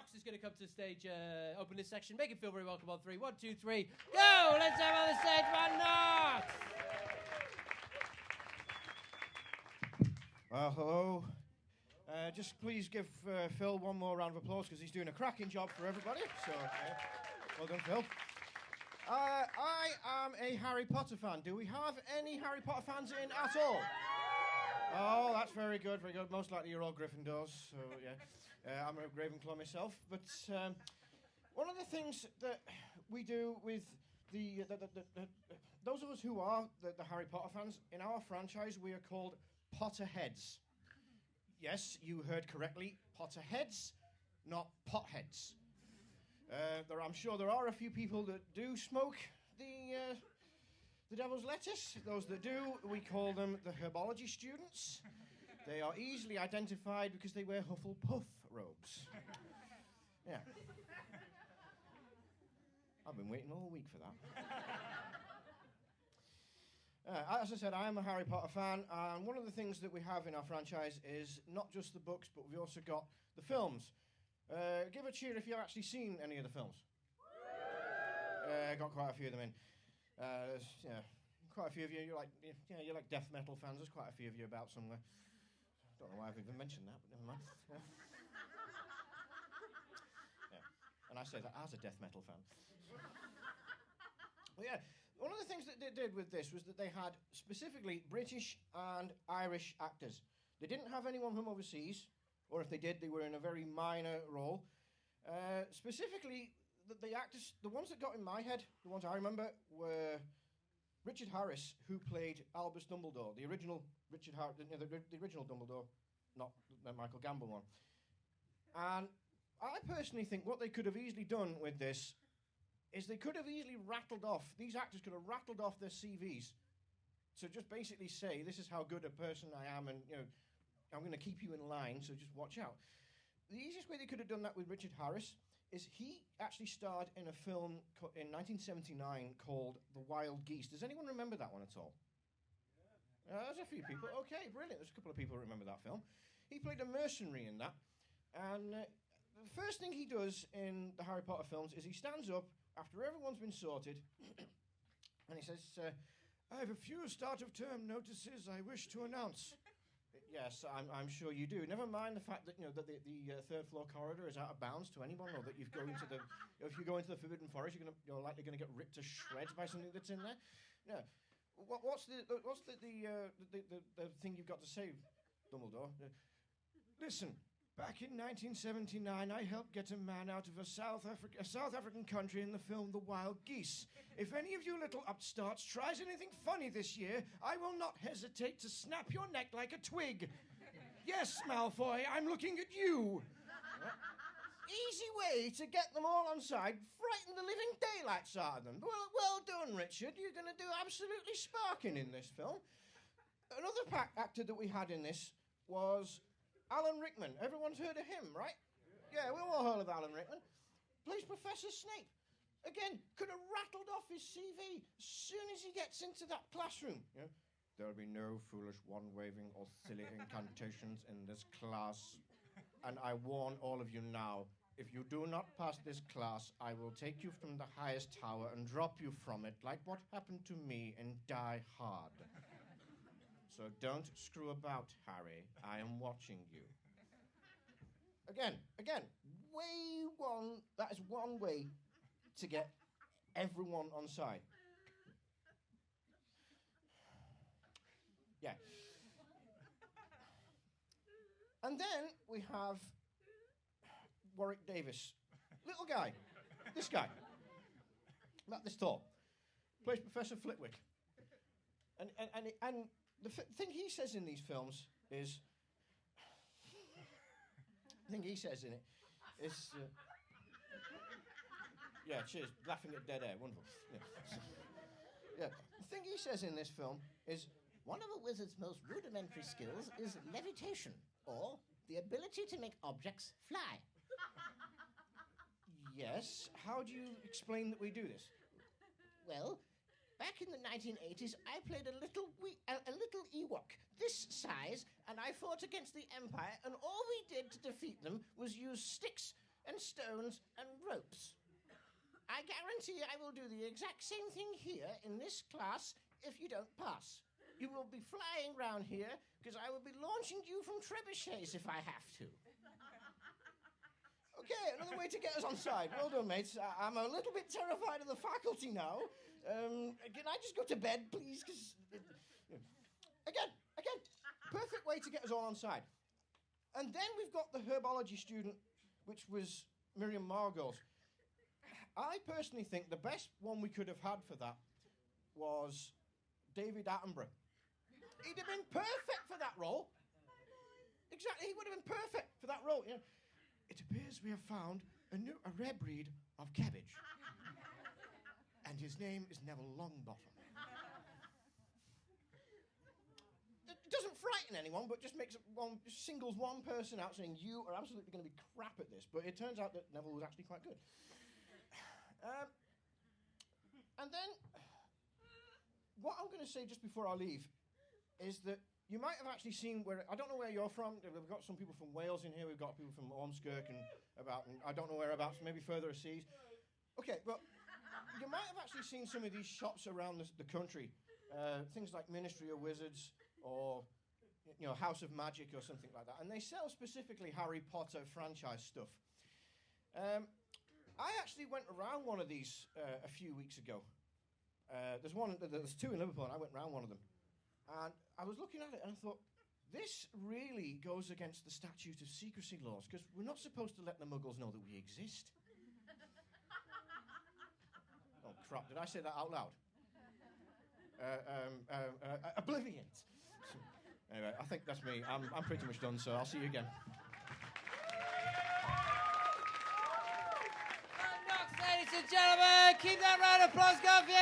Knox is going to come to the stage, open this section. Make it feel very welcome on 3. 1, 2, 3. Go! Let's have on the stage, Van Knox! Well, hello. Just please give Phil one more round of applause because he's doing a cracking job for everybody. So, well done, Phil. I am a Harry Potter fan. Do we have any Harry Potter fans in at all? Oh, that's very good, very good. Most likely you're all Gryffindors, so yeah. I'm a Ravenclaw myself. But one of the things that we do with those of us who are the Harry Potter fans, in our franchise we are called Potterheads. Yes, you heard correctly, Potterheads, not potheads. I'm sure there are a few people that do smoke the devil's lettuce. Those that do, we call them the herbology students. They are easily identified because they wear Hufflepuff robes. Yeah. I've been waiting all week for that. As I said, I am a Harry Potter fan, and one of the things that we have in our franchise is not just the books, but we've also got the films. Give a cheer if you've actually seen any of the films. Got quite a few of them in. Yeah, quite a few of you. You're like death metal fans. There's quite a few of you about somewhere. Don't know why I've even mentioned that, but never mind. Yeah. And I say that as a death metal fan. Well, yeah. One of the things that they did with this was that they had specifically British and Irish actors. They didn't have anyone from overseas, or if they did, they were in a very minor role. Specifically, the actors, the ones that got in my head, the ones I remember, were Richard Harris, who played Albus Dumbledore, the original Richard Harris, the original Dumbledore, not the Michael Gambon one. And I personally think what they could have easily done with this is they could have easily rattled off, these actors could have rattled off their CVs to just basically say, this is how good a person I am, and I'm going to keep you in line, so just watch out. The easiest way they could have done that with Richard Harris is he actually starred in a film in 1979 called The Wild Geese. Does anyone remember that one at all? There's a few people. Okay, brilliant. There's a couple of people who remember that film. He played a mercenary in that. And the first thing he does in the Harry Potter films is he stands up after everyone's been sorted and he says, I have a few start-of-term notices I wish to announce. Yes, I'm sure you do. Never mind the fact that that the third floor corridor is out of bounds to anyone, or that if you go into the Forbidden Forest, you're likely going to get ripped to shreds by something that's in there. Yeah. What's the thing you've got to say, Dumbledore? Listen. Back in 1979, I helped get a man out of a South African country in the film The Wild Geese. If any of you little upstarts tries anything funny this year, I will not hesitate to snap your neck like a twig. Yes, Malfoy, I'm looking at you. Easy way to get them all on side, frighten the living daylights out of them. Well done, Richard. You're going to do absolutely sparking in this film. Another actor that we had in this was Alan Rickman. Everyone's heard of him, right? Yeah, we've all heard of Alan Rickman. Plays Professor Snape. Again, could have rattled off his CV as soon as he gets into that classroom. There'll be no foolish wand-waving or silly incantations in this class. And I warn all of you now, if you do not pass this class, I will take you from the highest tower and drop you from it, like what happened to me in Die Hard. So don't screw about, Harry. I am watching you. Again, that is one way to get everyone on side. Yeah. And then we have Warwick Davis. Little guy. This guy. About this tall. Plays Professor Flitwick. And the thing he says in these films is... the thing he says in it is... yeah, cheers. Laughing at dead air. Wonderful. Yeah. The thing he says in this film is... one of a wizard's most rudimentary skills is levitation, or the ability to make objects fly. Yes. How do you explain that we do this? Well... back in the 1980s, I played a little Ewok, this size, and I fought against the Empire, and all we did to defeat them was use sticks and stones and ropes. I guarantee I will do the exact same thing here in this class if you don't pass. You will be flying round here because I will be launching you from trebuchets if I have to. Okay, another way to get us on side. Well done, mates. I'm a little bit terrified of the faculty now. Can I just go to bed, please? Again, perfect way to get us all on side. And then we've got the herbology student, which was Miriam Margold. I personally think the best one we could have had for that was David Attenborough. He'd have been perfect for that role. Exactly, he would have been perfect for that role. You know, it appears we have found a rare breed of cabbage. And his name is Neville Longbottom. It doesn't frighten anyone, but just singles one person out saying you are absolutely going to be crap at this. But it turns out that Neville was actually quite good. And then, what I'm going to say just before I leave is that you might have actually seen I don't know where you're from. We've got some people from Wales in here. We've got people from Ormskirk and I don't know whereabouts, maybe further seas. Okay, but you might have actually seen some of these shops around the country. Things like Ministry of Wizards or House of Magic or something like that. And they sell specifically Harry Potter franchise stuff. I actually went around one of these a few weeks ago. There's two in Liverpool, and I went around one of them. And I was looking at it, and I thought, this really goes against the statute of secrecy laws, because we're not supposed to let the Muggles know that we exist. Oh, crap, did I say that out loud? Obliviate. So, anyway, I think that's me. I'm pretty much done, so I'll see you again. Ladies and gentlemen, keep that round of applause going for you.